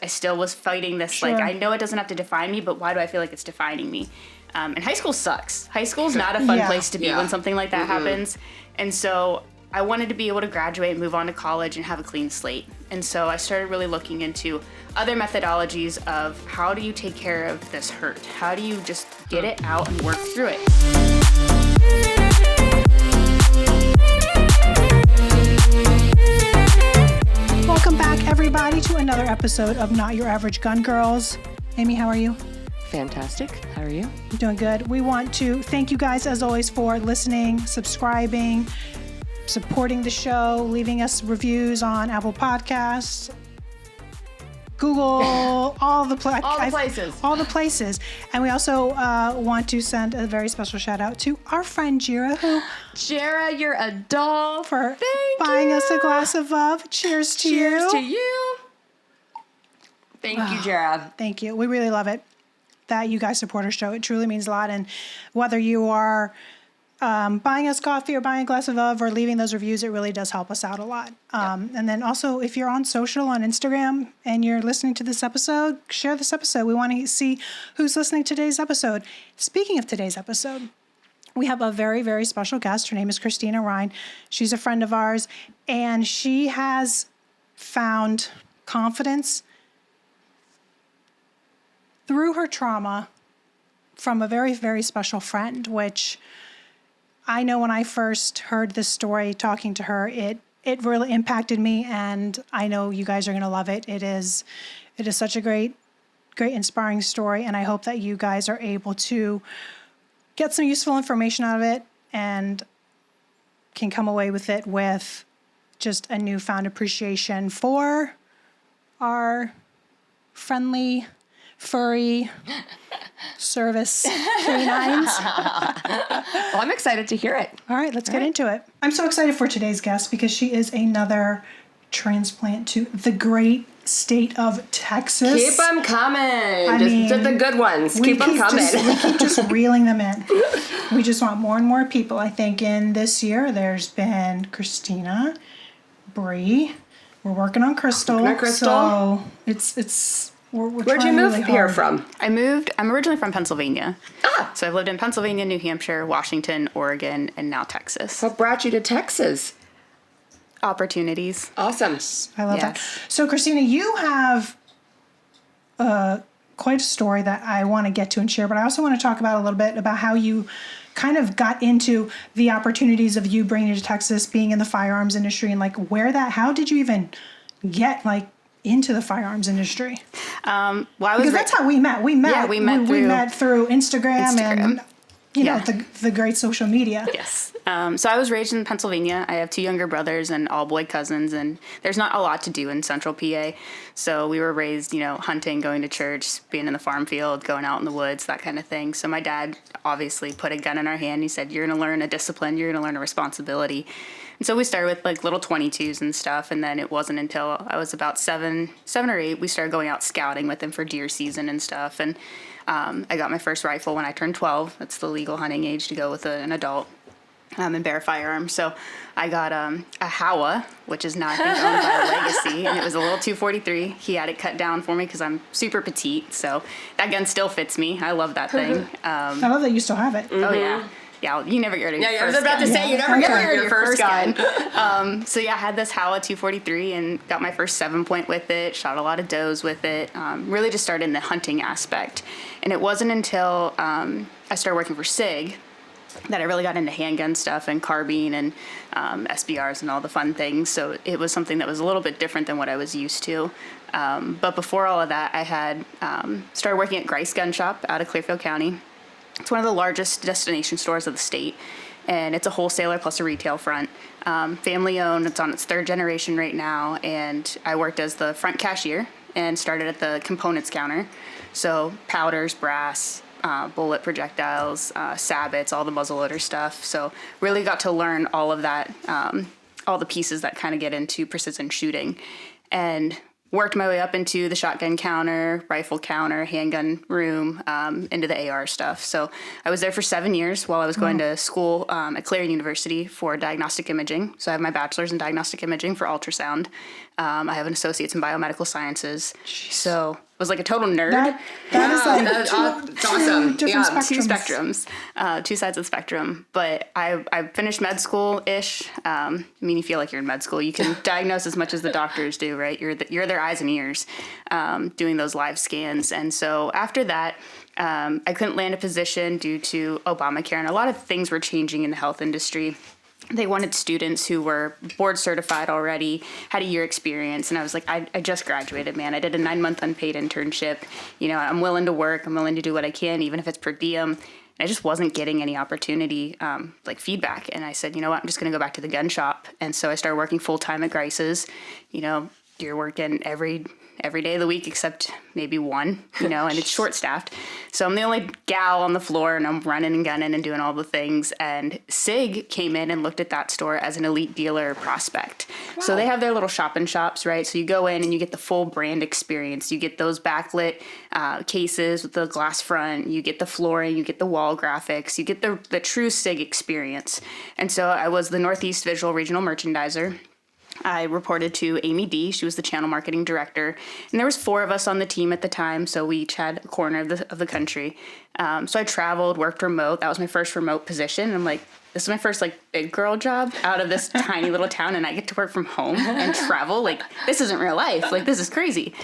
I still was fighting this, Sure. like, I know it doesn't have to define me, but why do I feel like it's defining me? And high school sucks. High school's not a fun place to be when something like that happens. And so I wanted to be able to graduate, move on to college, and have a clean slate. And so I started really looking into other methodologies of how do you take care of this hurt? How do you just get it out and work through it? Welcome back, everybody, to another episode of Not Your Average Gun Girls. Amy, how are you? Fantastic. How are you? I'm doing good. We want to thank you guys, as always, for listening, subscribing, supporting the show, leaving us reviews on Apple Podcasts, Google, all the places. And we also want to send a very special shout out to our friend Jira, Jara, you're a doll. For buying us a glass of Veuve. Cheers to you. Cheers to you. Thank you, Jara. Thank you. We really love it that you guys support our show. It truly means a lot. And whether you are buying us coffee or buying a glass of Veuve or leaving those reviews, it really does help us out a lot. And then also, if you're on social, on Instagram, and you're listening to this episode, share this episode. We want to see who's listening to today's episode. Speaking of today's episode, we have a very, very special guest. Her name is Christina Rhine. She's a friend of ours, and she has found confidence through her trauma from a very, very special friend, which I know when I first heard this story talking to her, it really impacted me, and I know you guys are going to love it. It is such a great, inspiring story, and I hope that you guys are able to get some useful information out of it and can come away with it with just a newfound appreciation for our friendly, furry service canines. Well, I'm excited to hear it. All right, let's get into it. I'm so excited for today's guest because she is another transplant to the great state of Texas. Keep them coming. Just the good ones. Keep them coming. We keep just reeling them in. We just want more and more people. I think in this year there's been Christina, Bree. We're working on Crystal. So it's Where'd you move really here hard. from? I'm originally from Pennsylvania. So I've lived in Pennsylvania, New Hampshire, Washington, Oregon, and now Texas. What brought you to Texas? Opportunities. Awesome. I love that. So, Christina, you have quite a story that I want to get to and share, but I also want to talk about a little bit about how you kind of got into the opportunities of you bringing to Texas, being in the firearms industry, and like how did you even get into the firearms industry? Because that's how we met. We met through Instagram. And you know, the great social media. Yes. So I was raised in Pennsylvania. I have 2 younger brothers and all boy cousins, and there's not a lot to do in central PA. So we were raised, hunting, going to church, being in the farm field, going out in the woods, that kind of thing. So my dad obviously put a gun in our hand. He said, you're going to learn a discipline. You're going to learn a responsibility. And so we started with little 22s and stuff. And then it wasn't until I was about 7 or 8, we started going out scouting with him for deer season and stuff. And I got my first rifle when I turned 12. That's the legal hunting age to go with an adult and bear firearm. So I got a Howa, which is now I think owned by Legacy, and it was a little 243. He had it cut down for me because I'm super petite, so that gun still fits me. I love that thing. I love that you still have it. Oh yeah. Yeah, you never get rid of your first gun. I was about to say, you never get rid of your first gun. So yeah, I had this Howa 243 and got my first 7-point with it, shot a lot of does with it, really just started in the hunting aspect. And it wasn't until I started working for Sig that I really got into handgun stuff and carbine and SBRs and all the fun things. So it was something that was a little bit different than what I was used to. But before all of that, I had started working at Grice Gun Shop out of Clearfield County. It's one of the largest destination stores of the state, and it's a wholesaler plus a retail front. Family owned, it's on its 3rd generation right now, and I worked as the front cashier and started at the components counter. So powders, brass, bullet projectiles, sabots, all the muzzleloader stuff. So really got to learn all of that, all the pieces that kind of get into precision shooting. And worked my way up into the shotgun counter, rifle counter, handgun room, into the AR stuff. So I was there for 7 years while I was going to school at Clarion University for diagnostic imaging. So I have my bachelor's in diagnostic imaging for ultrasound. I have an associate's in biomedical sciences. So I was like a total nerd. That is like That's two awesome. different Yeah, Two spectrums. spectrums, two sides of the spectrum. But I finished med school-ish. I mean, you feel like you're in med school. You can diagnose as much as the doctors do, right? You're their eyes and ears, doing those live scans. And so after that, I couldn't land a position due to Obamacare, and a lot of things were changing in the health industry. They wanted students who were board certified already, had a year experience. And I was like, I just graduated, man. I did a 9-month unpaid internship. You know, I'm willing to work. I'm willing to do what I can, even if it's per diem. And I just wasn't getting any opportunity, like feedback. And I said, you know what, I'm just going to go back to the gun shop. And so I started working full time at Grice's. You know, you're working every day of the week except maybe one, you know, and it's short staffed. So I'm the only gal on the floor, and I'm running and gunning and doing all the things. And Sig came in and looked at that store as an elite dealer prospect. Wow. So they have their little shop in shops, right? So you go in and you get the full brand experience. You get those backlit cases with the glass front. You get the flooring. You get the wall graphics. You get the true Sig experience. And so I was the Northeast Visual Regional Merchandiser. I reported to Amy D. She was the channel marketing director, and there was 4 of us on the team at the time, so we each had a corner of the country. So I traveled, worked remote. That was my first remote position. I'm like, this is my first like big girl job out of this tiny little town, and I get to work from home and travel. Like, this isn't real life. Like, this is crazy.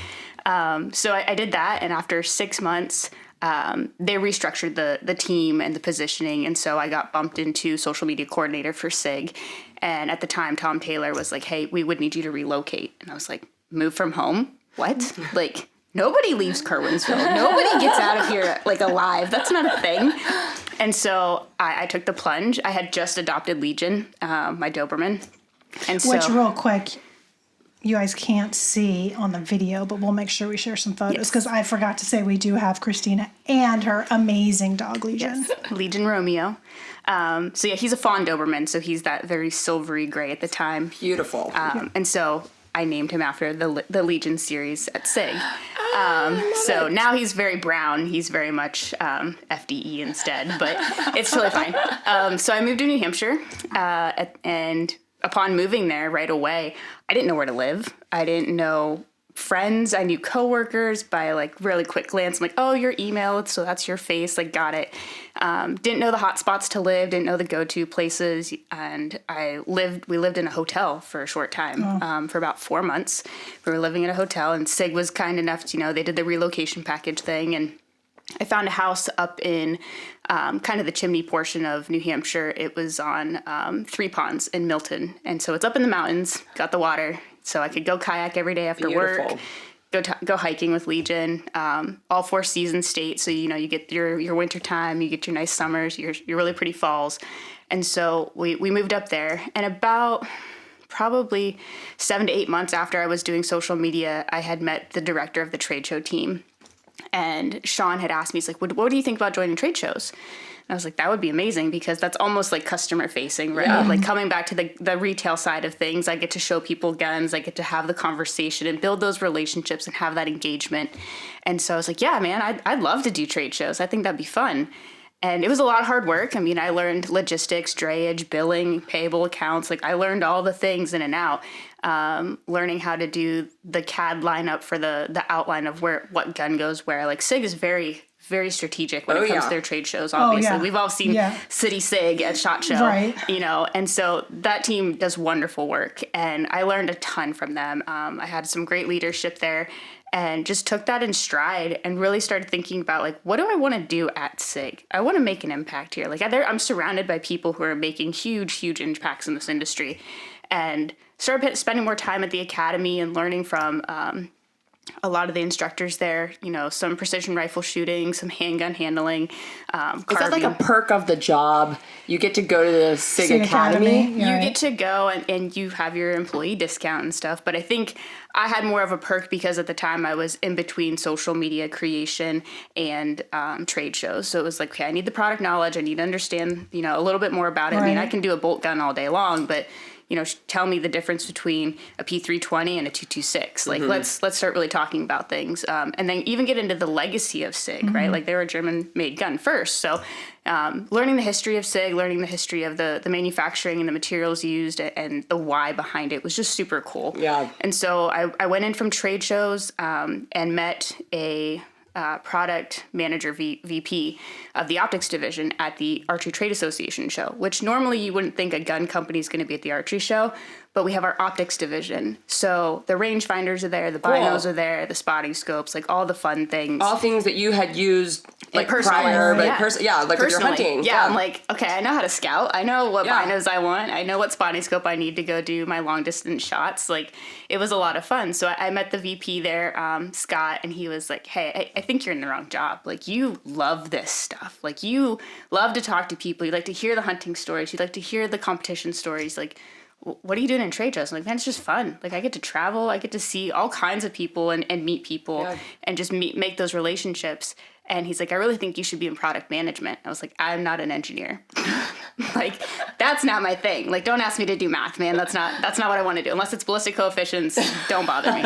So I did that, and after 6 months, they restructured the team and the positioning, and so I got bumped into social media coordinator for Sig. And at the time, Tom Taylor was like, hey, we would need you to relocate. And I was like, move from home? What? Like, nobody leaves Kerwinsville. Nobody gets out of here, like, alive. That's not a thing. And so I took the plunge. I had just adopted Legion, my Doberman. And so, Which, real quick, you guys can't see on the video, but we'll make sure we share some photos, because I forgot to say we do have Christina and her amazing dog, Legion. yes, Legion Romeo. So yeah, he's a fawn Doberman, so he's that very silvery gray at the time. Beautiful. And so I named him after the Legion series at Sig. So now he's very brown. He's very much FDE instead, but it's totally fine. So I moved to New Hampshire, and upon moving there right away, I didn't know where to live. I didn't know friends. I knew coworkers by like really quick glance. I'm like, oh, your email, so that's your face. Like, got it. Didn't know the hot spots to live. Didn't know the go-to places. And we lived in a hotel for a short time, for about 4 months. We were living in a hotel, and Sig was kind enough to, they did the relocation package thing, and I found a house up in kind of the chimney portion of New Hampshire. It was on 3 Ponds in Milton. And so it's up in the mountains, got the water. So I could go kayak every day after Beautiful. work, go hiking with Legion, all 4 season state. So, you get your winter time, you get your nice summers, your really pretty falls. And so we moved up there, and about probably 7 to 8 months after I was doing social media, I had met the director of the trade show team. And Sean had asked me, he's like, what do you think about joining trade shows? And I was like, that would be amazing, because that's almost like customer facing, right? Yeah. Like coming back to the retail side of things, I get to show people guns, I get to have the conversation and build those relationships and have that engagement. And so I was like, yeah, man, I'd love to do trade shows. I think that'd be fun. And it was a lot of hard work. I mean, I learned logistics, drayage, billing, payable accounts. Like, I learned all the things in and out. Learning how to do the CAD lineup for the outline of what gun goes where. Like, Sig is very, very strategic when it comes to their trade shows, obviously. We've all seen City Sig at SHOT Show, right. And so that team does wonderful work, and I learned a ton from them. I had some great leadership there, and just took that in stride and really started thinking about, like, what do I want to do at Sig? I want to make an impact here. Like, I'm surrounded by people who are making huge, huge impacts in this industry, and started spending more time at the academy and learning from a lot of the instructors there, some precision rifle shooting, some handgun handling. Is that like a perk of the job? You get to go to the Sig Academy? You get to go and you have your employee discount and stuff. But I think I had more of a perk because at the time I was in between social media creation and trade shows. So it was like, okay, I need the product knowledge. I need to understand, a little bit more about it. Right. I mean, I can do a bolt gun all day long, but tell me the difference between a P320 and a 226. Like, let's start really talking about things. And then even get into the legacy of Sig, right? Like, they were a German-made gun first. So learning the history of Sig, learning the history of the manufacturing and the materials used and the why behind it was just super cool. Yeah. And so I went in from trade shows and met a product manager VP of the optics division at the Archery Trade Association show, which normally you wouldn't think a gun company is going to be at the archery show, but we have our optics division. So the rangefinders are there, the binos are there, the spotting scopes, like all the fun things. All things that you had used like personally, prior, but yeah. like when you're hunting. Yeah, I'm like, okay, I know how to scout. I know what binos I want. I know what spotting scope I need to go do my long distance shots. Like, it was a lot of fun. So I met the VP there, Scott, and he was like, hey, I think you're in the wrong job. Like, you love this stuff. Like, you love to talk to people. You like to hear the hunting stories. You like to hear the competition stories. Like, what are you doing in trade shows? I'm like, man, it's just fun. Like, I get to travel. I get to see all kinds of people and meet people and just make those relationships. And he's like, I really think you should be in product management. I was like, I'm not an engineer. Like, that's not my thing. Like, don't ask me to do math, man. That's not what I want to do. Unless it's ballistic coefficients, don't bother me.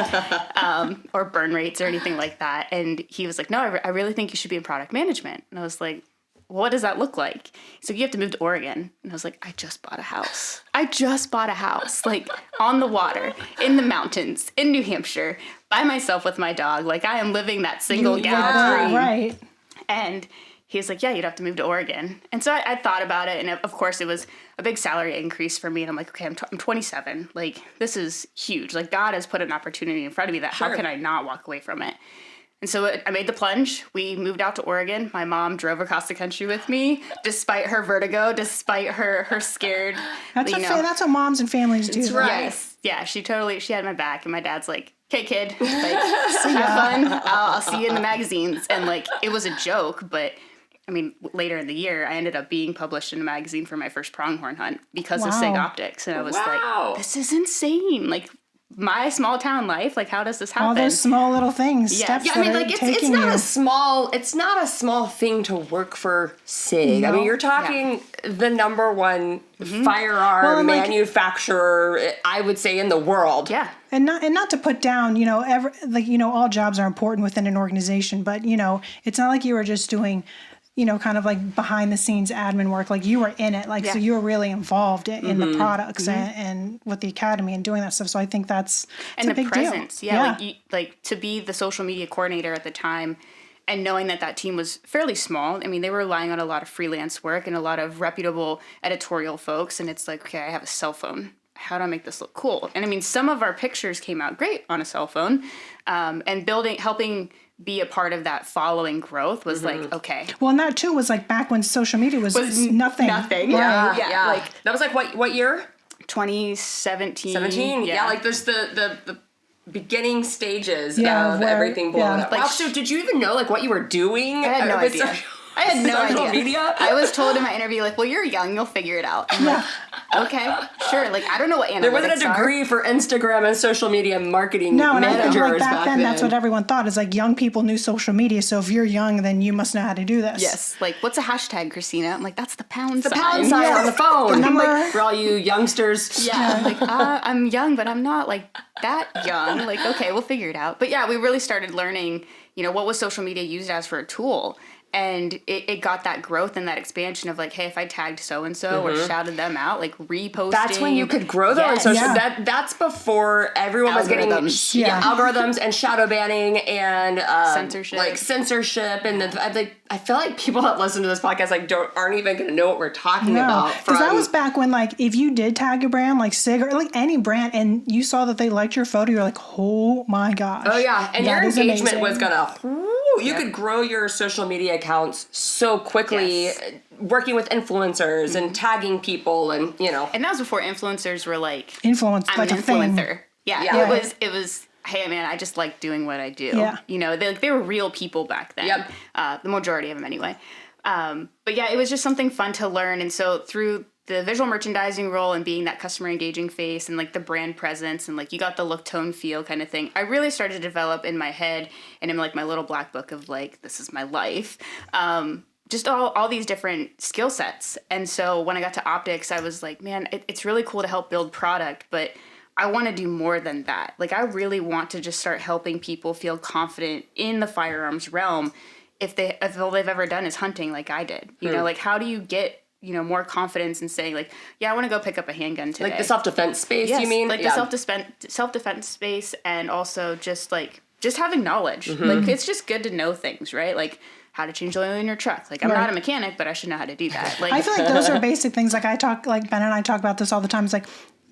Or burn rates or anything like that. And he was like, no, I really think you should be in product management. And I was like, well, what does that look like? He's like, you have to move to Oregon. And I was like, I just bought a house. Like, on the water, in the mountains, in New Hampshire, by myself with my dog. Like, I am living that single gal dream. Right. And he was like, yeah, you'd have to move to Oregon. And so I thought about it. And of course, it was a big salary increase for me. And I'm like, okay, I'm 27. Like, this is huge. Like, God has put an opportunity in front of me that how can I not walk away from it? And so I made the plunge. We moved out to Oregon. My mom drove across the country with me, despite her vertigo, despite her scared. That's what moms and families do. That's right. Yes. Yeah, she had my back. And my dad's like, okay, kid, like, have fun. I'll see you in the magazines. And, like, it was a joke, but I mean, later in the year, I ended up being published in a magazine for my first pronghorn hunt because of Sig Optics. And I was like, this is insane. Like, my small town life, like, how does this happen? All those small little things. Yeah. Steps Yeah, I mean, like, it's not a small thing to work for Sig. No. I mean, you're talking the number one firearm manufacturer, I would say, in the world. Yeah. And not to put down, all jobs are important within an organization, but it's not like you were just doing, kind of like behind the scenes admin work. Like, you were in it, so you were really involved in the products and with the academy and doing that stuff. So I think that's a big presence. deal. Yeah. Like to be the social media coordinator at the time. And knowing that team was fairly small. I mean, they were relying on a lot of freelance work and a lot of reputable editorial folks. And it's like, okay, I have a cell phone. How do I make this look cool? And I mean, some of our pictures came out great on a cell phone. And helping be a part of that following growth was like, okay. Well, and that too was like back when social media was nothing. Nothing. Right. Yeah. Like, that was like what year? 2017. 17. Yeah, like there's the beginning stages of everything blowing up. Like, so did you even know like what you were doing? I had no idea. I had no social idea. Media? I was told in my interview, like, well, you're young, you'll figure it out. I'm like, okay, sure. Like, I don't know what analytics are. There wasn't a degree for Instagram and social media marketing No, and managers I think like back then, then. that's what everyone thought, is like young people knew social media. So if you're young, then you must know how to do this. Yes. Like, what's a hashtag, Christina? I'm like, that's the pound sign. The pound sign on the phone. number. Like, for all you youngsters. Yeah. Like, I'm young, but I'm not like that young. Like, okay, we'll figure it out. But yeah, we really started learning, what was social media used as for a tool. And it got that growth and that expansion of like, hey, if I tagged so-and-so or shouted them out, like reposting. That's when you could grow though on social. Yeah. That's before everyone was getting algorithms and shadow banning and censorship. And I feel like people that listen to this podcast aren't even going to know what we're talking about. Because that was back when like if you did tag a brand like Sig or like any brand and you saw that they liked your photo, you're like, oh my gosh. Oh yeah, and your engagement was gonna. You Yep. could grow your social media accounts so quickly, working with influencers and tagging people, and And that was before influencers were like, influence, I'm like an a thing. influencer. Yeah. It was. Hey man, I just like doing what I do. Yeah. They were real people back then. Yep. The majority of them anyway. But yeah, it was just something fun to learn, and so through the visual merchandising role and being that customer engaging face and like the brand presence and like you got the look, tone, feel kind of thing, I really started to develop in my head and in like my little black book of like, this is my life. just all these different skill sets. And so when I got to optics, I was like, man, it's really cool to help build product, but I want to do more than that. Like, I really want to just start helping people feel confident in the firearms realm if all they've ever done is hunting like I did. You know, like, how do you get, you know, more confidence in saying, like, yeah, I want to go pick up a handgun today. Like the self-defense space, yes, you mean? Like the self-defense space, and also just having knowledge. Like, it's just good to know things, right? Like, how to change the oil in your truck. Like, I'm not a mechanic, but I should know how to do that. Like, I feel like those are basic things. Like, Ben and I talk about this all the time. It's like,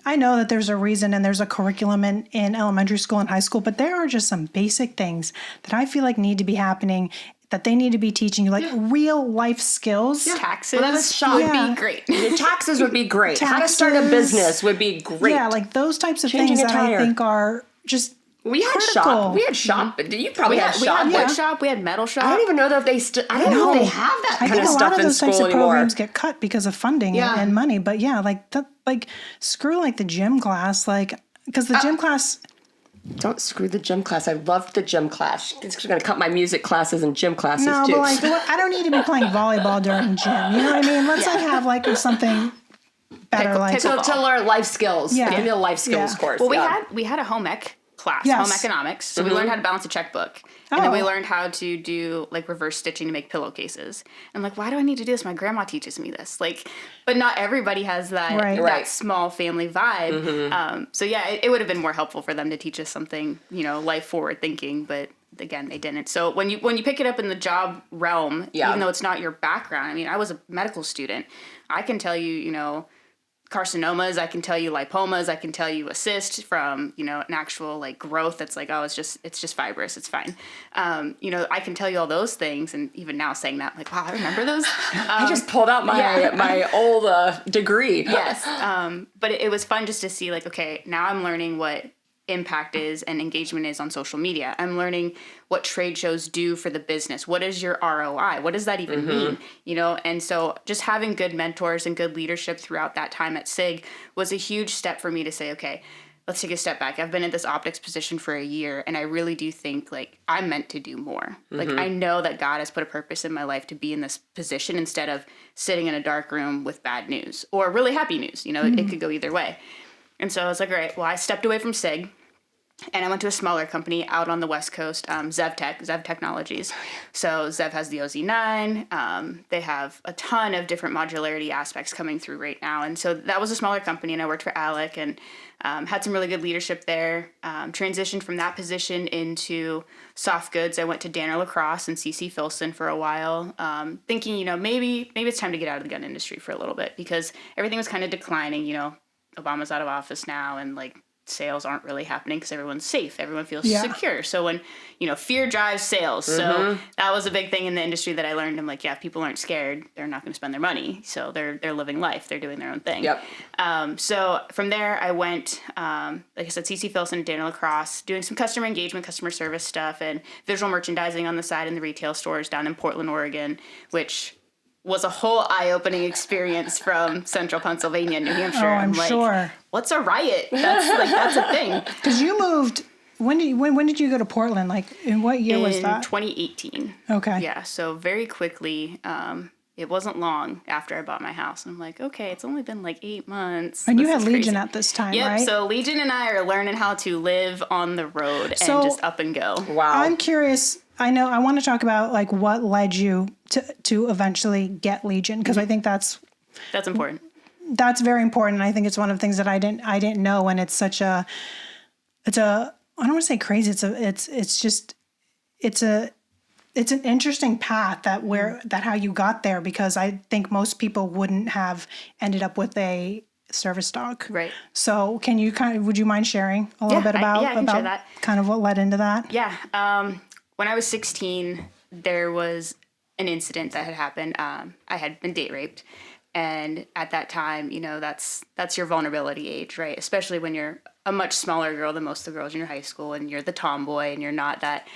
I know that there's a reason and there's a curriculum in elementary school and high school, but there are just some basic things that I feel like need to be happening, that they need to be teaching you, like real life skills. Yeah. Taxes would be great. Taxes would be great. How to start a business would be great. Yeah, like those types of things that I think are just We had critical. shop. You probably had shop. We had wood shop. We had metal shop. I don't even know if they I don't know if they have that kind of stuff in school anymore. I think a lot of those types of programs get cut because of funding and money. But yeah, like screw like the gym class, like, because the gym class. Don't screw the gym class. I loved the gym class. It's going to cut my music classes and gym classes too. No, but like, I don't need to be playing volleyball during gym. You know what I mean? Let's like have like something better, to learn life skills. Yeah, give me a life skills course. Well, we had a home ec class, home economics. So we learned how to balance a checkbook. And then we learned how to do like reverse stitching to make pillowcases. And like, why do I need to do this? My grandma teaches me this. Like, but not everybody has that small family vibe. So yeah, it would have been more helpful for them to teach us something, you know, life forward thinking, but again, they didn't. So when you pick it up in the job realm, even though it's not your background, I mean, I was a medical student. I can tell you, you know, carcinomas, I can tell you lipomas, I can tell you a cyst from, you know, an actual like growth that's like, oh, it's just fibrous, it's fine. You know, I can tell you all those things, and even now saying that, I'm like, wow, I remember those. I just pulled out my old degree. Yes. But it was fun just to see like, okay, now I'm learning what impact is and engagement is on social media. I'm learning what trade shows do for the business. What is your ROI? What does that even mean? You know, and so just having good mentors and good leadership throughout that time at SIG was a huge step for me to say, okay, let's take a step back. I've been in this optics position for a year, and I really do think like I'm meant to do more. Like, I know that God has put a purpose in my life to be in this position instead of sitting in a dark room with bad news or really happy news. You know, it could go either way. And so I was like, all right, well, I stepped away from SIG, and I went to a smaller company out on the West Coast, Zev Technologies. So Zev has the OZ9. They have a ton of different modularity aspects coming through right now. And so that was a smaller company, and I worked for Alec and had some really good leadership there. Transitioned from that position into soft goods. I went to Danner Lacrosse and CC Filson for a while, thinking, you know, maybe it's time to get out of the gun industry for a little bit, because everything was kind of declining. You know, Obama's out of office now, and like sales aren't really happening because everyone's safe. Everyone feels secure. So when, you know, fear drives sales. So that was a big thing in the industry that I learned. I'm like, yeah, if people aren't scared, they're not going to spend their money. So they're living life. They're doing their own thing. Yep. So from there, I went, like I said, CC Filson, Danner Lacrosse, doing some customer engagement, customer service stuff, and visual merchandising on the side in the retail stores down in Portland, Oregon, which was a whole eye-opening experience from central Pennsylvania, New Hampshire. Oh, I'm sure. What's a riot? That's a thing. Because you moved. When did you go to Portland? Like, in what year was that? 2018. Okay. Yeah. So very quickly. It wasn't long after I bought my house. And I'm like, okay, it's only been like 8 months. And you had Legion at this time, right? Yep. So Legion and I are learning how to live on the road and just up and go. Wow. I'm curious. I want to talk about like what led you to eventually get Legion, because I think that's important. That's very important. And I think it's one of the things that I didn't know. And it's such I don't want to say crazy. It's an interesting path that how you got there, because I think most people wouldn't have ended up with a service dog. Right. So would you mind sharing a little bit about share that. Kind of what led into that? Yeah. When I was 16, there was an incident that had happened. I had been date raped. And at that time, you know, that's your vulnerability age, right? Especially when you're a much smaller girl than most of the girls in your high school, and you're the tomboy and you're not that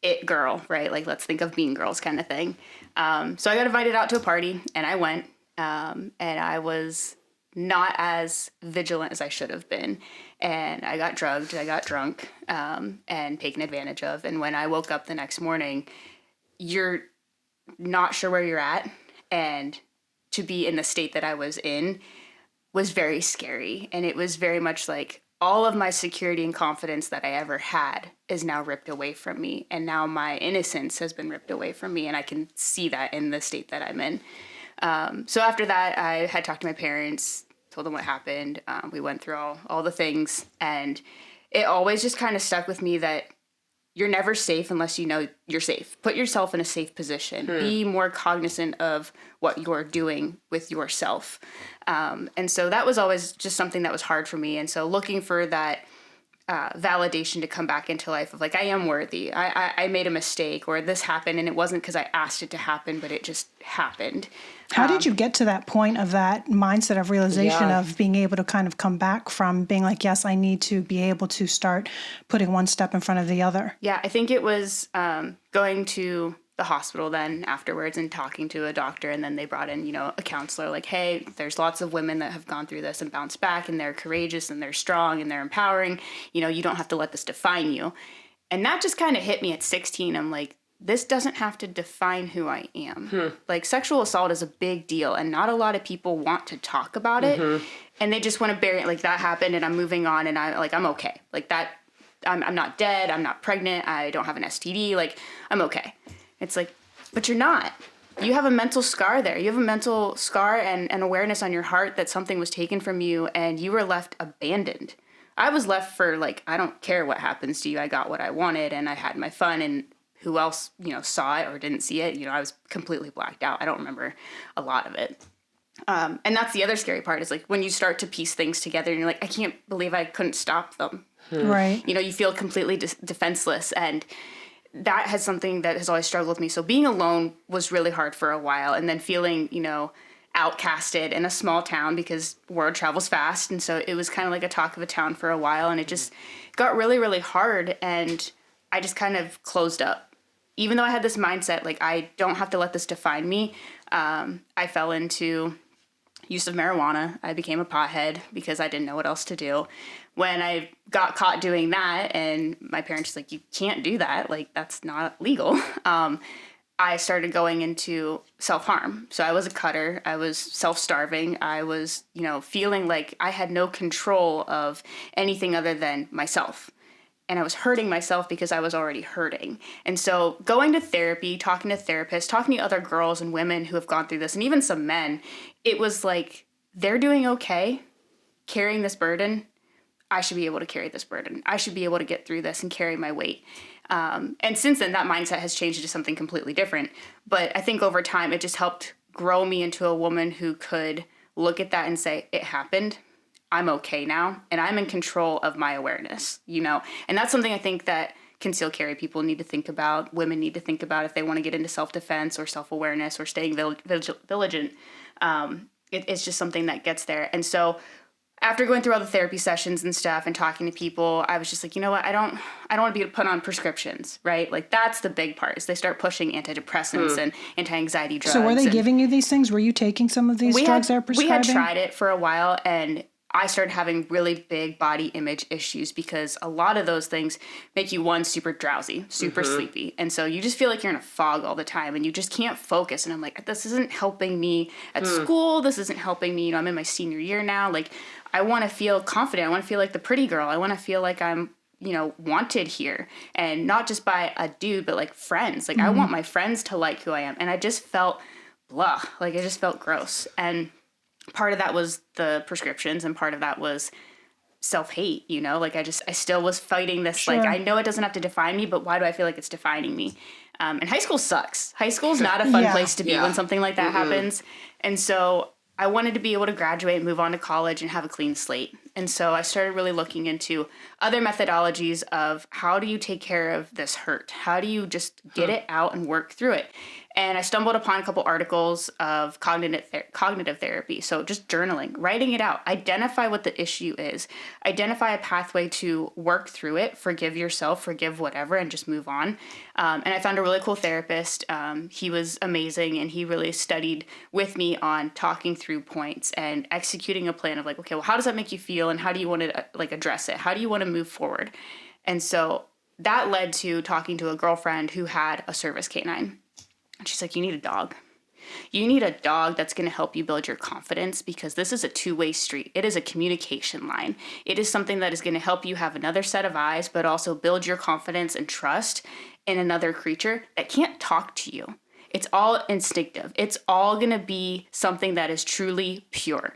it girl, right? Like, let's think of Mean Girls kind of thing. So I got invited out to a party, and I went, and I was not as vigilant as I should have been. And I got drugged, I got drunk, and taken advantage of. And when I woke up the next morning, you're not sure where you're at, and to be in the state that I was in was very scary. And it was very much like all of my security and confidence that I ever had is now ripped away from me. And now my innocence has been ripped away from me. And I can see that in the state that I'm in. So after that, I had talked to my parents, told them what happened. We went through all the things. And it always just kind of stuck with me that you're never safe unless you know you're safe. Put yourself in a safe position. Be more cognizant of what you're doing with yourself. And so that was always just something that was hard for me. And so looking for that validation to come back into life of like, I am worthy. I made a mistake, or this happened, and it wasn't because I asked it to happen, but it just happened. How did you get to that point of that mindset of realization of being able to kind of come back from being like, yes, I need to be able to start putting one step in front of the other? Yeah, I think it was going to the hospital then afterwards and talking to a doctor, and then they brought in, a counselor, like, hey, there's lots of women that have gone through this and bounced back, and they're courageous and they're strong and they're empowering. You don't have to let this define you. And that just kind of hit me at 16. I'm like, this doesn't have to define who I am. Like, sexual assault is a big deal, and not a lot of people want to talk about it. And they just want to bury it. Like, that happened and I'm moving on, and I'm okay. Like, that, I'm not dead. I'm not pregnant. I don't have an STD. Like, I'm okay. It's like, but you're not. You have a mental scar there. You have a mental scar and awareness on your heart that something was taken from you and you were left abandoned. I was left for like, I don't care what happens to you. I got what I wanted and I had my fun, and who else, saw it or didn't see it. I was completely blacked out. I don't remember a lot of it. And that's the other scary part is like when you start to piece things together and you're like, I can't believe I couldn't stop them. Right. You feel completely defenseless, and that has something that has always struggled with me. So being alone was really hard for a while, and then feeling, outcasted in a small town because word travels fast. And so it was kind of like a talk of a town for a while, and it just got really, really hard. And I just kind of closed up. Even though I had this mindset, like, I don't have to let this define me. I fell into use of marijuana. I became a pothead because I didn't know what else to do. When I got caught doing that, and my parents were like, you can't do that. Like, that's not legal. I started going into self-harm. So I was a cutter. I was self-starving. I was, feeling like I had no control of anything other than myself. And I was hurting myself because I was already hurting. And so going to therapy, talking to therapists, talking to other girls and women who have gone through this, and even some men, it was like, they're doing okay carrying this burden. I should be able to carry this burden. I should be able to get through this and carry my weight. And since then, that mindset has changed into something completely different. But I think over time, it just helped grow me into a woman who could look at that and say, it happened. I'm okay now, and I'm in control of my awareness, And that's something I think that concealed carry people need to think about, women need to think about if they want to get into self-defense or self-awareness or staying vigilant. It's just something that gets there. And so after going through all the therapy sessions and stuff and talking to people, I was just like, you know what? I don't want to be put on prescriptions, right? Like, that's the big part is they start pushing antidepressants and anti-anxiety drugs. So were they giving you these things? Were you taking some of these drugs they're prescribing? We had tried it for a while, and I started having really big body image issues because a lot of those things make you, one, super drowsy, super sleepy. And so you just feel like you're in a fog all the time and you just can't focus. And I'm like, this isn't helping me at school. This isn't helping me. I'm in my senior year now. Like, I want to feel confident. I want to feel like the pretty girl. I want to feel like I'm, wanted here. And not just by a dude, but like friends. Like, I want my friends to like who I am. And I just felt blah. Like, I just felt gross. And part of that was the prescriptions, and part of that was self-hate, like I still was fighting this. Sure. Like, I know it doesn't have to define me, but why do I feel like it's defining me? And high school sucks. High school's not a fun place to be when something like that happens. And so I wanted to be able to graduate and move on to college and have a clean slate. And so I started really looking into other methodologies of how do you take care of this hurt? How do you just get it out and work through it? And I stumbled upon a couple articles of cognitive therapy. So just journaling, writing it out, identify what the issue is, identify a pathway to work through it, forgive yourself, forgive whatever, and just move on. And I found a really cool therapist. He was amazing, and he really studied with me on talking through points and executing a plan of like, okay, well, how does that make you feel? And how do you want to address it? How do you want to move forward? And so that led to talking to a girlfriend who had a service canine. And she's like, you need a dog. You need a dog that's going to help you build your confidence, because this is a two-way street. It is a communication line. It is something that is going to help you have another set of eyes, but also build your confidence and trust in another creature that can't talk to you. It's all instinctive. It's all going to be something that is truly pure.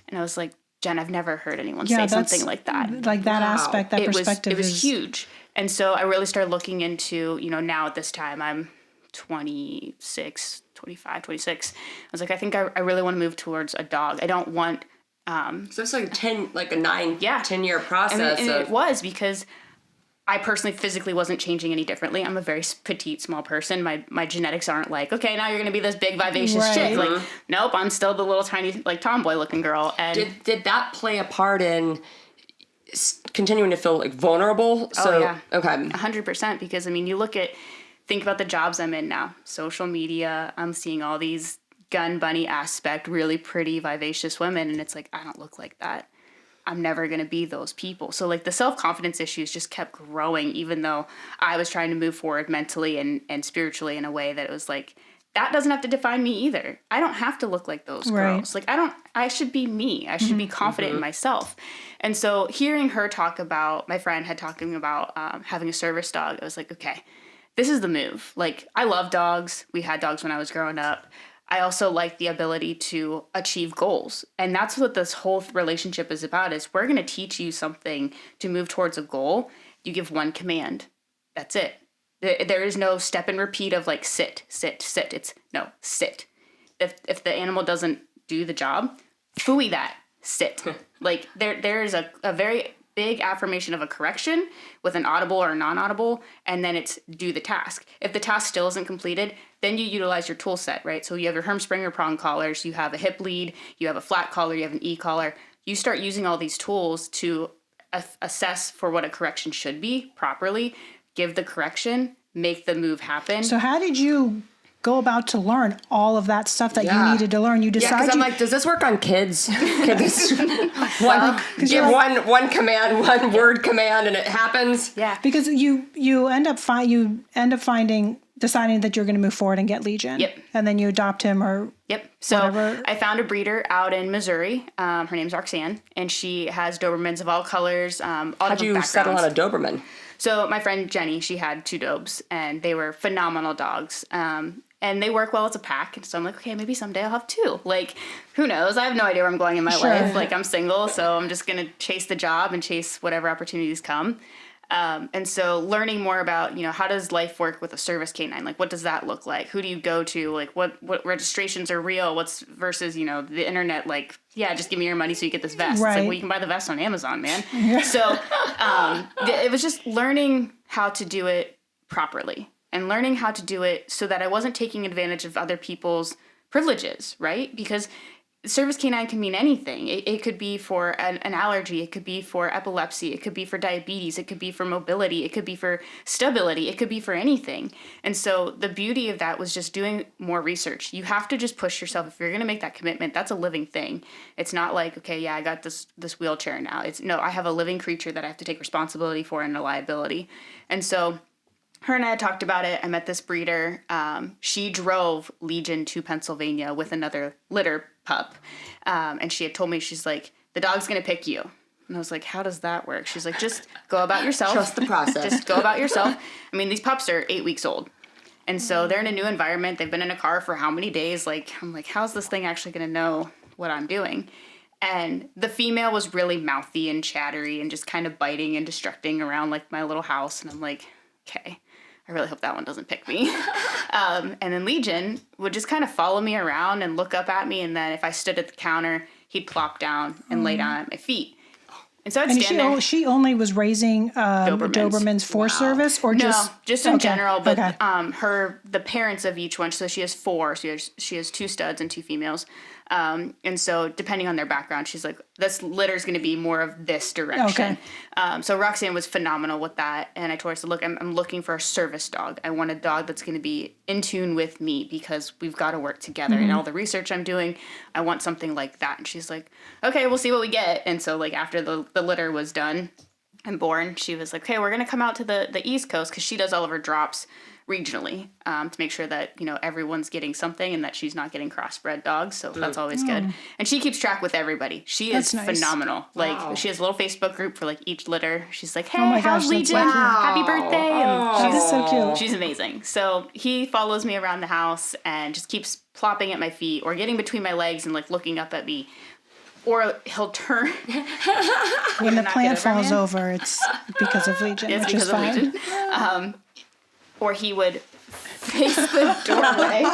And I was like, Jen, I've never heard anyone say something like that. Like that aspect, that perspective. It was huge. And so I really started looking into, now at this time, I'm 26. I was like, I think I really want to move towards a dog. I don't want... so it's like 10-year process. And it was, because I personally physically wasn't changing any differently. I'm a very petite, small person. My genetics aren't like, okay, now you're going to be this big, vivacious chick. Like, nope, I'm still the little tiny, like, tomboy-looking girl. And did that play a part in continuing to feel, like, vulnerable? So, yeah. Okay. 100%, because, think about the jobs I'm in now. Social media, I'm seeing all these gun bunny aspect, really pretty, vivacious women, and it's like, I don't look like that. I'm never going to be those people. So, like, the self-confidence issues just kept growing, even though I was trying to move forward mentally and spiritually in a way that it was like, that doesn't have to define me either. I don't have to look like those girls. Like, I should be me. I should be confident in myself. And so hearing her talk about, my friend had talked to me about having a service dog, I was like, okay, this is the move. Like, I love dogs. We had dogs when I was growing up. I also like the ability to achieve goals. And that's what this whole relationship is about, is we're going to teach you something to move towards a goal. You give one command. That's it. There is no step and repeat of like, sit. It's no, sit. If the animal doesn't do the job, phooey that, sit. Like, there is a very big affirmation of a correction with an audible or a non-audible, and then it's do the task. If the task still isn't completed, then you utilize your tool set, right? So you have your Hermspringer prong collars, you have a hip lead, you have a flat collar, you have an e-collar. You start using all these tools to assess for what a correction should be properly, give the correction, make the move happen. So how did you go about to learn all of that stuff that you needed to learn? You decided. Because I'm like, does this work on kids? one command, one word command, and it happens. Yeah. Because you end up deciding that you're going to move forward and get Legion. Yep. And then you adopt him or. Yep. So whatever. I found a breeder out in Missouri. Her name's Roxanne, and she has Dobermans of all colors, all different backgrounds. How'd you settle on a Doberman? So my friend Jenny, she had 2 Dobes, and they were phenomenal dogs. And they work well as a pack. And so I'm like, okay, maybe someday I'll have 2. Like, who knows? I have no idea where I'm going in my life. Like, I'm single, so I'm just going to chase the job and chase whatever opportunities come. And so learning more about, how does life work with a service canine? Like, what does that look like? Who do you go to? Like, what registrations are real? What's versus, the internet, like, yeah, just give me your money so you get this vest. Right. It's like, well, you can buy the vest on Amazon, man. Yeah. So it was just learning how to do it properly and learning how to do it so that I wasn't taking advantage of other people's privileges, right? Because service canine can mean anything. It could be for an allergy. It could be for epilepsy. It could be for diabetes. It could be for mobility. It could be for stability. It could be for anything. And so the beauty of that was just doing more research. You have to just push yourself. If you're going to make that commitment, that's a living thing. It's not like, okay, yeah, I got this wheelchair now. No, I have a living creature that I have to take responsibility for and a liability. And so her and I had talked about it. I met this breeder. She drove Legion to Pennsylvania with another litter pup. And she had told me, she's like, the dog's going to pick you. And I was like, how does that work? She's like, just go about yourself. Trust the process. Just go about yourself. I mean, these pups are 8 weeks old. And so they're in a new environment. They've been in a car for how many days? Like, I'm like, how's this thing actually going to know what I'm doing? And the female was really mouthy and chattery and just kind of biting and destructing around like my little house. And I'm like, okay, I really hope that one doesn't pick me. And then Legion would just kind of follow me around and look up at me. And then if I stood at the counter, he'd plop down and lay down at my feet. And so I'd stand there. She only was raising Dobermans for service, or just in general. But the parents of each one. So she has 4. So she has 2 studs and 2 females. And so depending on their background, she's like, this litter is going to be more of this direction. Okay. So Roxanne was phenomenal with that. And I told her, so look, I'm looking for a service dog. I want a dog that's going to be in tune with me because we've got to work together. Mm-hmm. And all the research I'm doing, I want something like that. And she's like, okay, we'll see what we get. And so like after the litter was done and born, she was like, okay, we're going to come out to the East Coast because she does all of her drops regionally to make sure that, everyone's getting something and that she's not getting crossbred dogs. So that's always good. And she keeps track with everybody. She is phenomenal. Like, she has a little Facebook group for, like, each litter. She's like, hey, how's Legion? Happy birthday. And she's so cute. She's amazing. So he follows me around the house and just keeps plopping at my feet or getting between my legs and, like, looking up at me. Or he'll turn. When the plant falls over, it's because of Legion, which is fine. Or he would face the doorway.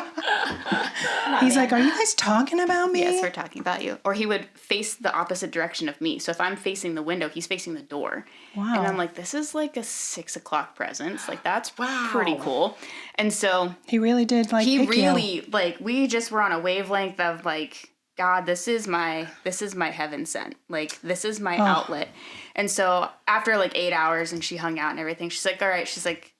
He's like, are you guys talking about me? Yes, we're talking about you. Or he would face the opposite direction of me. So if I'm facing the window, he's facing the door. Wow. And I'm like, this is like a 6 o'clock presence. Like, that's pretty cool. And so. He really did, like, he really, like, we just were on a wavelength of, like, God, this is my heaven sent. Like, this is my outlet. And so after like 8 hours and she hung out and everything, she's like, all right. She's like,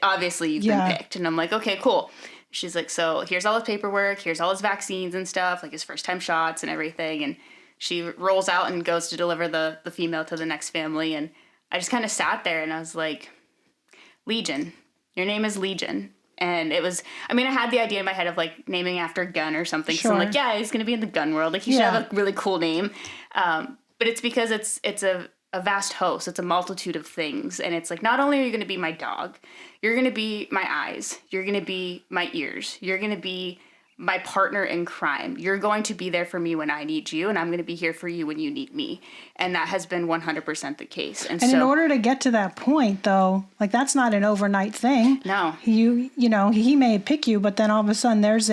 obviously you've been picked. And I'm like, okay, cool. She's like, so here's all his paperwork. Here's all his vaccines and stuff, like his first time shots and everything. And she rolls out and goes to deliver the female to the next family. And I just kind of sat there and I was like, Legion, your name is Legion. And it was, I mean, I had the idea in my head of, like, naming after gun or something. Sure. So I'm like, yeah, he's going to be in the gun world. Like, he should have a really cool name. But it's because it's a vast host. It's a multitude of things. And it's like, not only are you going to be my dog, you're going to be my eyes. You're going to be my ears. You're going to be my partner in crime. You're going to be there for me when I need you, and I'm going to be here for you when you need me. And that has been 100% the case. And so, in order to get to that point, though, like, that's not an overnight thing. No. He may pick you, but then all of a sudden there's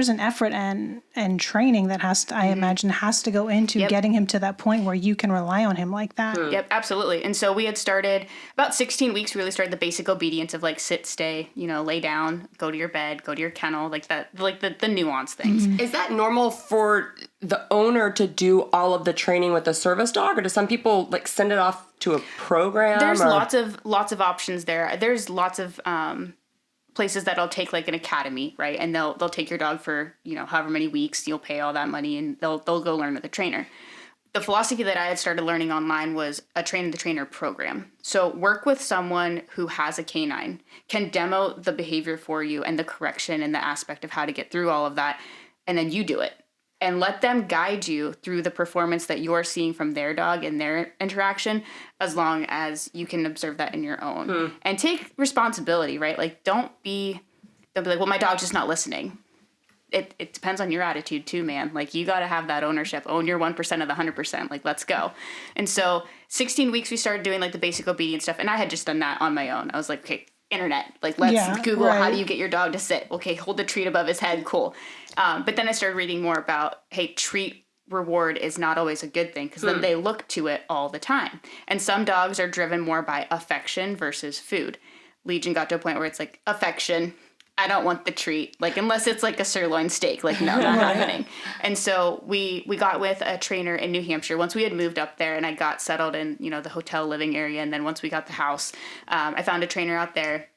an effort and training that has to, I imagine, has to go into getting him to that point where you can rely on him like that. Yep, absolutely. And so we had started about 16 weeks. We really started the basic obedience of, like, sit, stay, lay down, go to your bed, go to your kennel, like that, like the nuanced things. Mm-hmm. Is that normal for the owner to do all of the training with the service dog, or do some people, like, send it off to a program? There's lots of options there. There's lots of places that'll take, like, an academy, right? And they'll take your dog for, however many weeks. You'll pay all that money and they'll go learn with a trainer. The philosophy that I had started learning online was a train-the-trainer program. So work with someone who has a canine, can demo the behavior for you and the correction and the aspect of how to get through all of that, and then you do it. And let them guide you through the performance that you're seeing from their dog and their interaction, as long as you can observe that in your own. And take responsibility, right? Like, don't be like, well, my dog's just not listening. It depends on your attitude too, man. Like, you got to have that ownership. Own your 1% of the 100%. Like, let's go. And so 16 weeks, we started doing, like, the basic obedience stuff. And I had just done that on my own. I was like, okay, internet. Like, let's Google how do you get your dog to sit. Okay, hold the treat above his head. Cool. But then I started reading more about, hey, treat reward is not always a good thing, because then they look to it all the time. And some dogs are driven more by affection versus food. Legion got to a point where it's like, affection, I don't want the treat. Like, unless it's like a sirloin steak, like, no, not happening. And so we got with a trainer in New Hampshire once we had moved up there and I got settled in, the hotel living area. And then once we got the house, I found a trainer out there,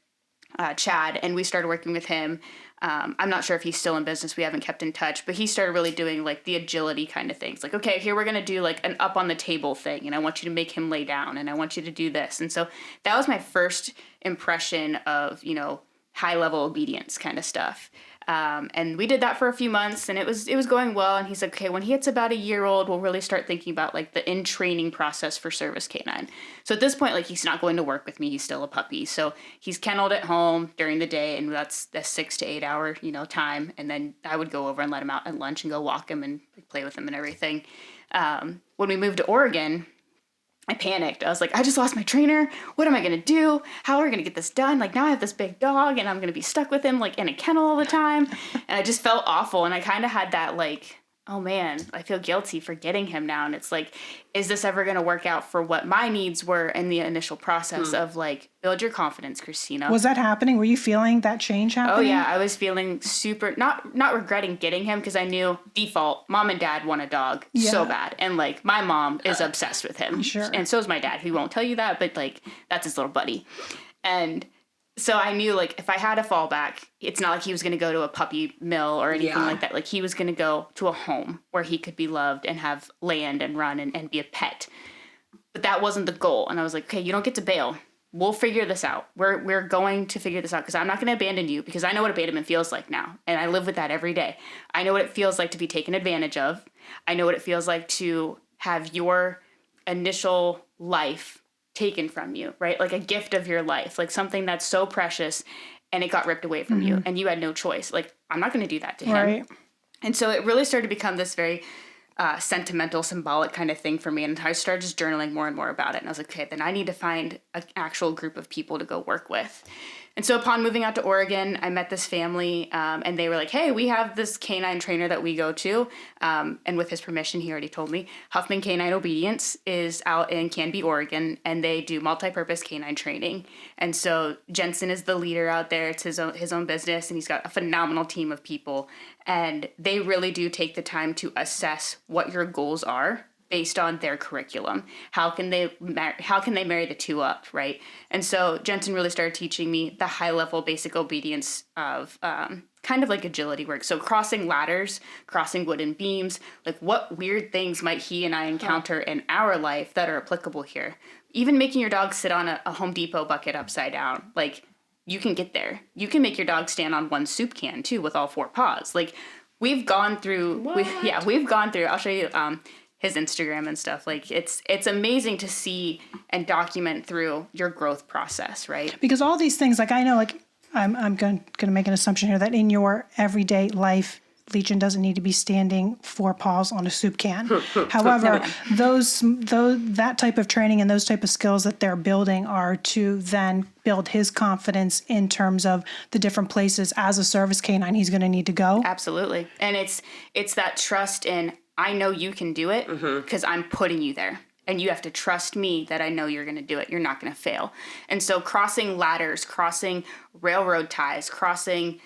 Chad, and we started working with him. I'm not sure if he's still in business. We haven't kept in touch, but he started really doing, like, the agility kind of things. Like, okay, here we're going to do, like, an up on the table thing, and I want you to make him lay down, and I want you to do this. And so that was my first impression of, high level obedience kind of stuff. And we did that for a few months, and it was going well. And he's like, okay, when he hits about a year old, we'll really start thinking about, like, the in-training process for service canine. So at this point, like, he's not going to work with me. He's still a puppy. So he's kenneled at home during the day, and that's a 6 to 8 hour, time. And then I would go over and let him out at lunch and go walk him and, like, play with him and everything. When we moved to Oregon, I panicked. I was like, I just lost my trainer. What am I going to do? How are we going to get this done? Like, now I have this big dog and I'm going to be stuck with him, like, in a kennel all the time. And I just felt awful. And I kind of had that, like, oh man, I feel guilty for getting him now. And it's like, is this ever going to work out for what my needs were in the initial process of, like, build your confidence, Christina? Was that happening? Were you feeling that change happening? Oh yeah, I was feeling super, not regretting getting him, because I knew default, mom and dad want a dog so bad. And, like, my mom is obsessed with him. Sure. And so is my dad. He won't tell you that, but, like, that's his little buddy. And so I knew, like, if I had a fallback, it's not like he was going to go to a puppy mill or anything like that. Like, he was going to go to a home where he could be loved and have land and run and be a pet. But that wasn't the goal. And I was like, okay, you don't get to bail. we'll figure this out. We're going to figure this out because I'm not going to abandon you because I know what abandonment feels like now. And I live with that every day. I know what it feels like to be taken advantage of. I know what it feels like to have your initial life taken from you, right? Like a gift of your life, like something that's so precious and it got ripped away from you and you had no choice. Like, I'm not going to do that to him. Right. And so it really started to become this very sentimental, symbolic kind of thing for me. And I started just journaling more and more about it. And I was like, okay, then I need to find an actual group of people to go work with. And so upon moving out to Oregon, I met this family and they were like, hey, we have this canine trainer that we go to. And with his permission, he already told me, Huffman Canine Obedience is out in Canby, Oregon, and they do multi-purpose canine training. And so Jensen is the leader out there. It's his own business, and he's got a phenomenal team of people. And they really do take the time to assess what your goals are based on their curriculum. How can they marry the two up, right? And so Jensen really started teaching me the high level basic obedience of kind of like agility work. So crossing ladders, crossing wooden beams, like what weird things might he and I encounter in our life that are applicable here? Even making your dog sit on a Home Depot bucket upside down, like you can get there. You can make your dog stand on one soup can too with all four paws. Like we've gone through, I'll show you his Instagram and stuff. Like it's amazing to see and document through your growth process, right? Because all these things, like I know, like I'm going to make an assumption here that in your everyday life, Legion doesn't need to be standing four paws on a soup can. However, that type of training and those type of skills that they're building are to then build his confidence in terms of the different places as a service canine he's going to need to go. Absolutely. And it's that trust in, I know you can do it because I'm putting you there. And you have to trust me that I know you're going to do it. You're not going to fail. And so crossing ladders, crossing railroad ties, crossing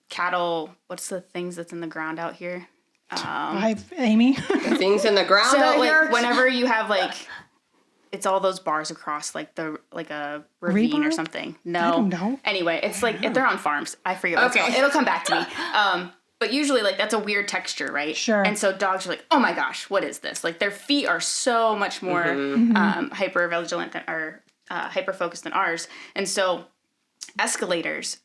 cattle, what's the things that's in the ground out here? Amy? The things in the ground so out like, here? whenever you have like, it's all those bars across like a ravine Rebar? or something. No. I don't know. Anyway, it's like, they're on farms. I forget what it's called. It'll come back to me. But usually, like, that's a weird texture, right? Sure. And so dogs are like, oh my gosh, what is this? Like, their feet are so much more hyper-vigilant than, or hyper-focused than ours. And so escalators,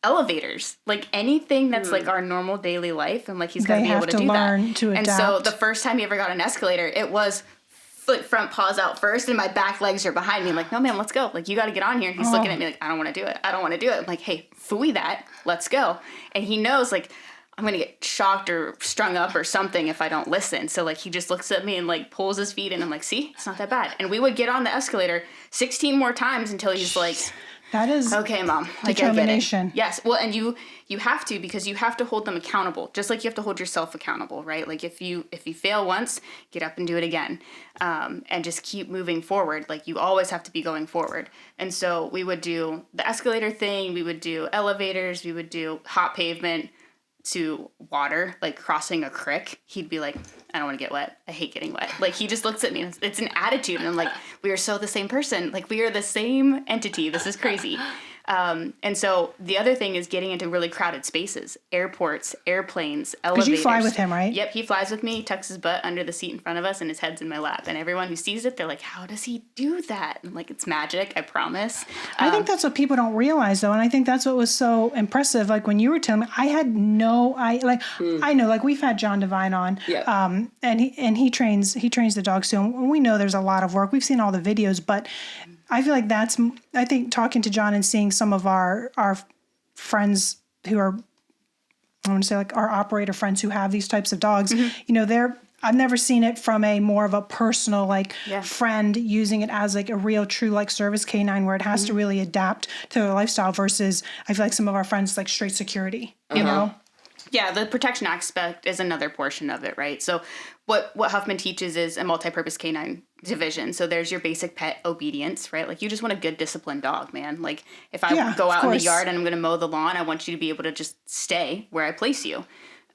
elevators, like anything that's like our normal daily life, and like he's got to be able to do that. To adapt. And so the first time he ever got an escalator, it was foot front paws out first and my back legs are behind me. I'm like, no man, let's go. Like, you got to get on here. And he's looking at me like, I don't want to do it. I don't want to do it. I'm like, hey, phooey that. Let's go. And he knows like I'm going to get shocked or strung up or something if I don't listen. So like he just looks at me and like pulls his feet and I'm like, see, it's not that bad. And we would get on the escalator 16 more times until he's like, that is okay, Mom. Like, determination. I get it. Yes. Well, and you have to, because you have to hold them accountable, just like you have to hold yourself accountable, right? Like if you fail once, get up and do it again, and just keep moving forward. Like you always have to be going forward. And so we would do the escalator thing. We would do elevators. We would do hot pavement to water, like crossing a creek. He'd be like, I don't want to get wet. I hate getting wet. Like he just looks at me and it's an attitude. And I'm like, we are so the same person. Like we are the same entity. This is crazy. And so the other thing is getting into really crowded spaces, airports, airplanes, elevators. Because you fly with him, right? Yep, he flies with me, tucks his butt under the seat in front of us, and his head's in my lap. And everyone who sees it, they're like, how does he do that? And I'm like, it's magic, I promise. I think that's what people don't realize, though. And I think that's what was so impressive. Like when you were telling me, I had I know, like we've had John Devine on, and he trains the dogs too. And we know there's a lot of work. We've seen all the videos, but I feel like I think talking to John and seeing some of our friends who are, I want to say like our operator friends who have these types of dogs, you know, I've never seen it from a more of a personal, friend using it as like a real true like service canine where it has to really adapt to their lifestyle versus I feel like some of our friends like straight security, you know? Yeah, the protection aspect is another portion of it, right? So what Huffman teaches is a multi-purpose canine division. So there's your basic pet obedience, right? Like you just want a good disciplined dog, man. Like if I go out in the yard and I'm going to mow the lawn, I want you to be able to just stay where I place you.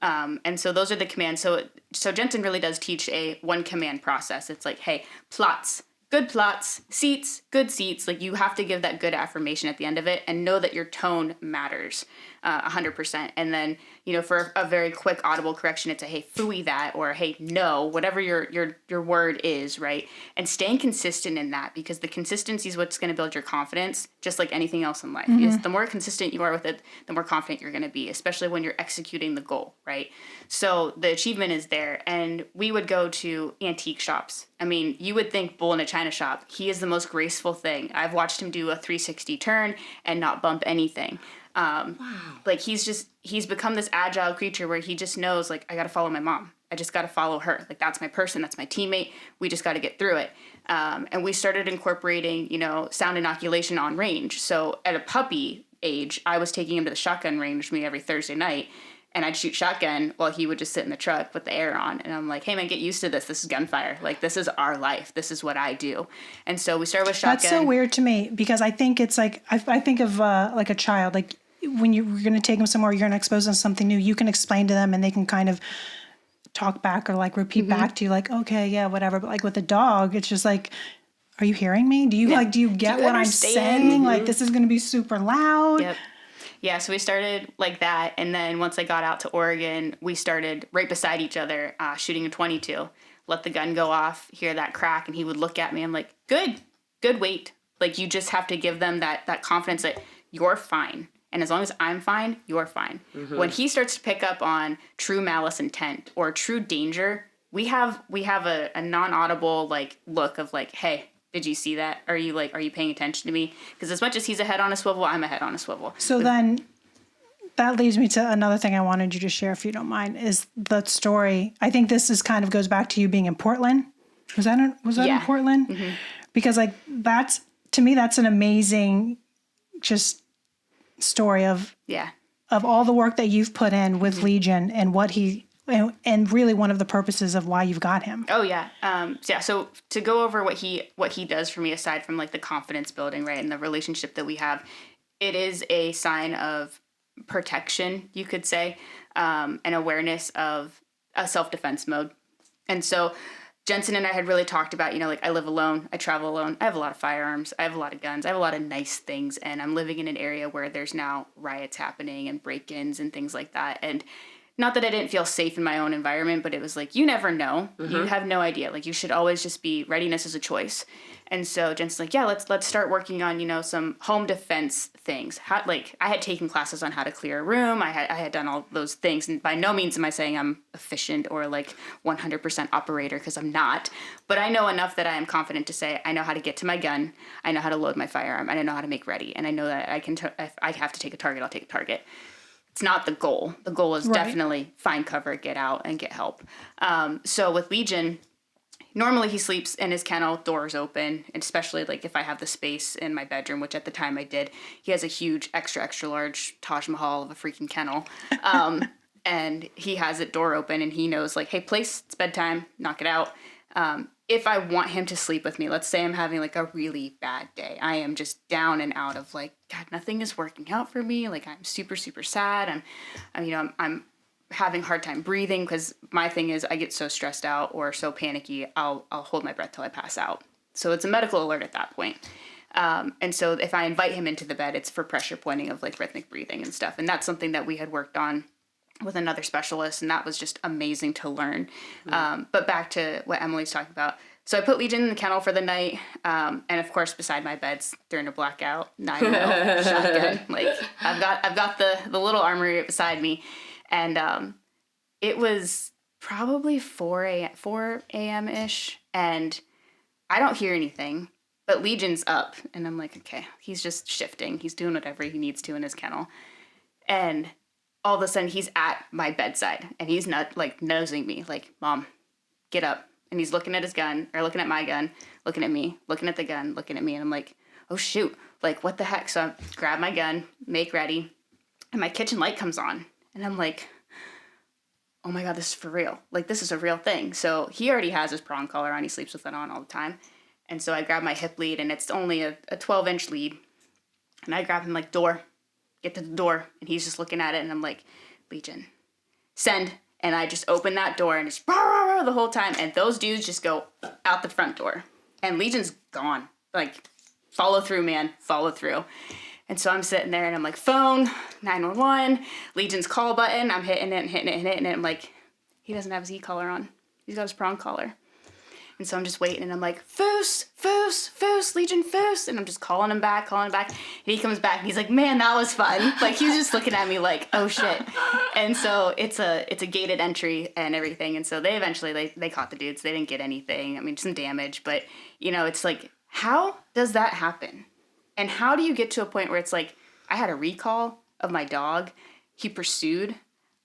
And so those are the commands. So Jensen really does teach a one command process. It's like, hey, plots, good plots, seats, good seats. Like, you have to give that good affirmation at the end of it and know that your tone matters 100%. And then, you know, for a very quick audible correction, it's a, hey, phooey that, or hey, no, whatever your word is, right? And staying consistent in that, because the consistency is what's going to build your confidence, just like anything else in life. Is the more consistent you are with it, the more confident you're going to be, especially when you're executing the goal, right? So the achievement is there. And we would go to antique shops. I mean, you would think bull in a china shop. He is the most graceful thing. I've watched him do a 360 turn and not bump anything. Wow. Like, he's become this agile creature where he just knows, like, I got to follow my mom. I just got to follow her. Like, that's my person. That's my teammate. We just got to get through it. And we started incorporating, you know, sound inoculation on range. So at a puppy age, I was taking him to the shotgun range with me every Thursday night. And I'd shoot shotgun while he would just sit in the truck with the air on. And I'm like, hey, man, get used to this. This is gunfire. Like, this is our life. This is what I do. And so we started with shotgun. That's so weird to me, because I think it's like, I think of like a child, like when you're going to take them somewhere, you're going to expose them to something new, you can explain to them and they can kind of talk back or like repeat back to you, like, okay, yeah, whatever. But like with a dog, it's just like, are you hearing me? Do you do you get what I'm saying? Like, this is going to be super loud. Yep. Yeah, so we started like that, and then once I got out to Oregon, we started right beside each other, shooting a 22. Let the gun go off, hear that crack, and he would look at me. I'm like, good weight. Like, you just have to give them that confidence that you're fine, and as long as I'm fine, you're fine. When he starts to pick up on true malice intent or true danger, we have a non-audible like look of like, hey, did you see that? Are you paying attention to me? Because as much as he's a head on a swivel, I'm a head on a swivel. So then that leads me to another thing I wanted you to share, if you don't mind, is the story. I think this is kind of goes back to you being in Portland. Was that in Portland? Because like to me, that's an amazing just story of all the work that you've put in with Legion and what and really one of the purposes of why you've got him. Oh yeah. So to go over what he does for me, aside from like the confidence building, right, and the relationship that we have, it is a sign of protection, you could say, and awareness of a self-defense mode. And so Jensen and I had really talked about, you know, like, I live alone, I travel alone, I have a lot of firearms, I have a lot of guns, I have a lot of nice things, and I'm living in an area where there's now riots happening and break-ins and things like that. And not that I didn't feel safe in my own environment, but it was like, you never know. You have no idea. Like, you should always just be, readiness is a choice. And so Jensen's like, yeah, let's start working on, you know, some home defense things. I had taken classes on how to clear a room. I had done all those things. And by no means am I saying I'm efficient or like 100% operator, because I'm not. But I know enough that I am confident to say I know how to get to my gun. I know how to load my firearm. And I know how to make ready. And I know that if I have to take a target, I'll take a target. It's not the goal. The goal is definitely find cover, get out, and get help. So with Legion, normally he sleeps in his kennel, doors open, and especially like if I have the space in my bedroom, which at the time I did. He has a huge, extra large Taj Mahal of a freaking kennel. And he has it door open, and he knows like, hey, place, it's bedtime, knock it out. If I want him to sleep with me, let's say I'm having like a really bad day. I am just down and out of like, God, nothing is working out for me. Like, I'm super, super sad. I'm having a hard time breathing, because my thing is I get so stressed out or so panicky, I'll hold my breath till I pass out. So it's a medical alert at that point. And so if I invite him into the bed, it's for pressure pointing of like rhythmic breathing and stuff. And that's something that we had worked on with another specialist, and that was just amazing to learn. But back to what Emily's talking about. So I put Legion in the kennel for the night, and of course beside my bed's during a blackout 9mm shotgun. Like, I've got the little armory right beside me, and it was probably 4 a.m. ish, and I don't hear anything, but Legion's up, and I'm like, okay, he's just shifting, he's doing whatever he needs to in his kennel, and all of a sudden he's at my bedside, and he's not like nosing me, like, Mom, get up. And he's looking at his gun, or looking at my gun, looking at me, looking at the gun, looking at me. And I'm like, oh, shoot. Like, what the heck? So I grab my gun, make ready, and my kitchen light comes on. And I'm like, oh, my God, this is for real. Like, this is a real thing. So he already has his prong collar on. He sleeps with it on all the time. And so I grab my hip lead, and it's only a 12-inch lead. And I grab him, like, door. Get to the door. And he's just looking at it. And I'm like, Legion, send. And I just open that door, and it's the whole time. And those dudes just go out the front door. And Legion's gone. Like, follow through, man. Follow through. And so I'm sitting there and I'm like, phone, 911, Legion's call button. I'm hitting it. And I'm like, he doesn't have his e-collar on. He's got his prong collar. And so I'm just waiting and I'm like, Foos, Legion, Foos. And I'm just calling him back. And he comes back and he's like, man, that was fun. Like, he was just looking at me like, oh shit. And so it's a gated entry and everything. And so they eventually, they caught the dudes. They didn't get anything. I mean, some damage, but it's like, how does that happen? And how do you get to a point where it's like, I had a recall of my dog. He pursued.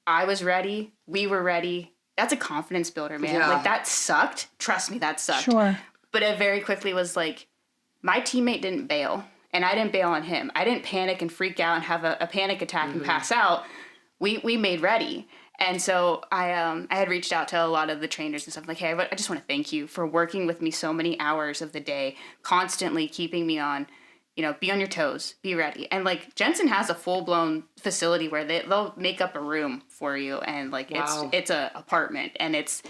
I was ready. We were ready. That's a confidence builder, man. Yeah. Like, that sucked. Trust me, that sucked. Sure. But it very quickly was like, my teammate didn't bail, and I didn't bail on him. I didn't panic and freak out and have a panic attack and pass out. We made ready. And so I had reached out to a lot of the trainers and stuff like, hey, I just want to thank you for working with me so many hours of the day, constantly keeping me on, be on your toes, be ready. And like, Jensen has a full-blown facility where they'll make up a room for you, and like, wow. it's a apartment, and it's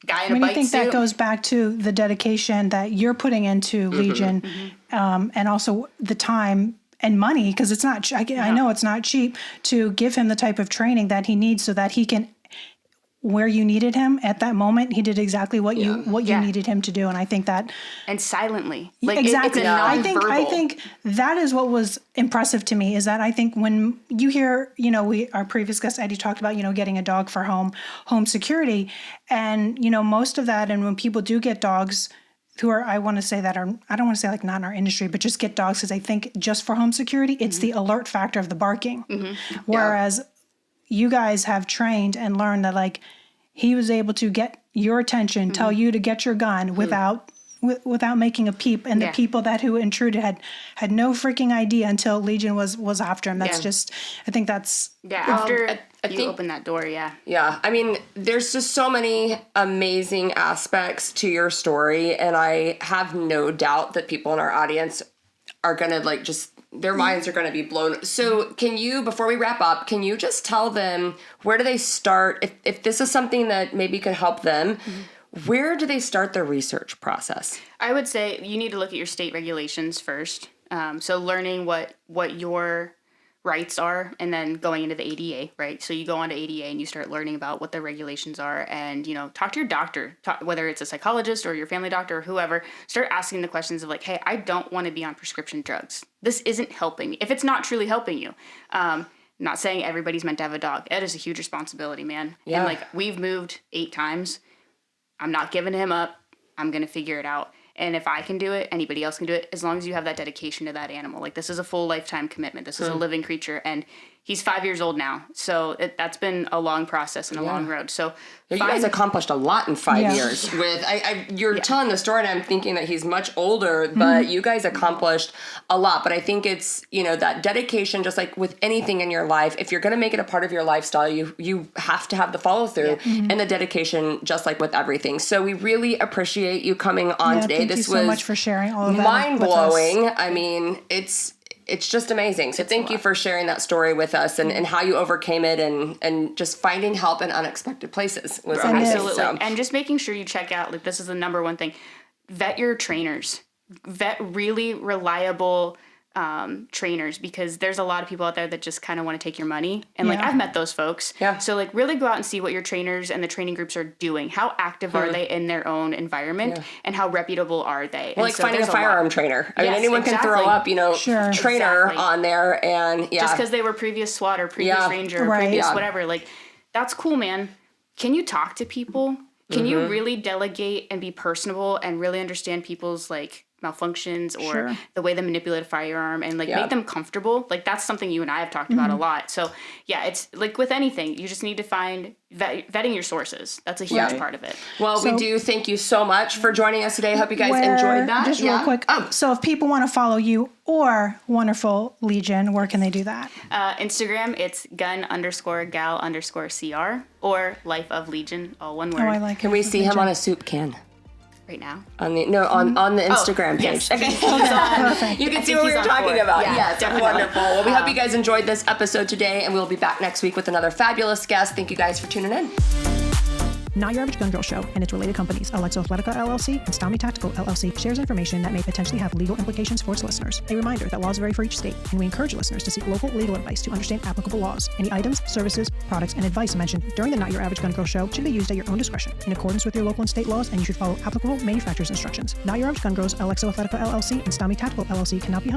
guy in a bike suit. I think that goes back to the dedication that you're putting into Legion, and also the time and money, because it's not, I know it's not cheap to give him the type of training that he needs so that he can, where you needed him at that moment, he did exactly what you needed him to do. And I think that, and silently, like, exactly. It's a non-verbal. I think that is what was impressive to me, is that I think when you hear, our previous guest Eddie talked about, getting a dog for home security, and most of that, and when people do get dogs who are, I want to say that are, I don't want to say like not in our industry, but just get dogs because I think just for home security, it's the alert factor of the barking. Whereas you guys have trained and learned that, like, he was able to get your attention, tell you to get your gun without making a peep, and the people who intruded had no freaking idea until Legion was after him. That's just, I think that's after you open that door. Yeah. I mean, there's just so many amazing aspects to your story, and I have no doubt that people in our audience are gonna their minds are going to be blown. So can you, before we wrap up, can you just tell them, where do they start? If this is something that maybe could help them, where do they start their research process? I would say you need to look at your state regulations first. So learning what your rights are, and then going into the ADA, right? So you go on to ADA and you start learning about what the regulations are, and, talk to your doctor, whether it's a psychologist or your family doctor or whoever, start asking the questions of like, hey, I don't want to be on prescription drugs. This isn't helping me. If it's not truly helping you, not saying everybody's meant to have a dog. That is a huge responsibility, man. Yeah. And like, we've moved 8 times. I'm not giving him up. I'm going to figure it out. And if I can do it, anybody else can do it, as long as you have that dedication to that animal. Like, this is a full lifetime commitment. This is a living creature. And he's 5 years old now. So that's been a long process and a long road. So you guys accomplished a lot in 5 years. You're telling the story, and I'm thinking that he's much older, but you guys accomplished a lot. But I think it's, that dedication, just like with anything in your life, if you're going to make it a part of your lifestyle, you have to have the follow through and the dedication, just like with everything. So we really appreciate you coming on today. Thank you so much for sharing all of that. Mind blowing. I mean, it's just amazing. So thank you for sharing that story with us, and how you overcame it, and just finding help in unexpected places was amazing. Absolutely. So. And just making sure you check out, like, this is the number one thing. Vet your trainers. Vet really reliable trainers, because there's a lot of people out there that just kind of want to take your money. And like, I've met those folks. Yeah. So like, really go out and see what your trainers and the training groups are doing. How active are they in their own envirament, and how reputable are they? Well, like, finding a firearm trainer. I mean, anyone can throw up, trainer on there, and just because they were previous SWAT or previous Ranger or previous whatever, like, that's cool, man. Can you talk to people? Can you really delegate and be personable and really understand people's like malfunctions or the way they manipulate a firearm, and like make them comfortable? Like, that's something you and I have talked about a lot. So it's like with anything, you just need to find vetting your sources. That's a huge part of it. Well, we do thank you so much for joining us today. Hope you guys enjoyed that. Just real quick. So if people want to follow you or Wonderful Legion, where can they do that? Instagram, it's gun_gal_CR or Life of Legion, all one word. Oh, I like it. Can we see him on a soup can? Right now? On the Instagram page. Yes. Okay. You can see what we were talking about. Yes, wonderful. Well, we hope you guys enjoyed this episode today, and we'll be back next week with another fabulous guest. Thank you guys for tuning in. Not Your Average Gun Girl Show and its related companies, Alexo Athletica LLC and Stami Tactical LLC, shares information that may potentially have legal implications for its listeners. A reminder that laws vary for each state, and we encourage listeners to seek local legal advice to understand applicable laws. Any items, services, products, and advice mentioned during the Not Your Average Gun Girl Show should be used at your own discretion in accordance with your local and state laws, and you should follow applicable manufacturer's instructions. Not Your Average Gun Girls, Alexo Athletica LLC, and Stami Tactical LLC cannot be held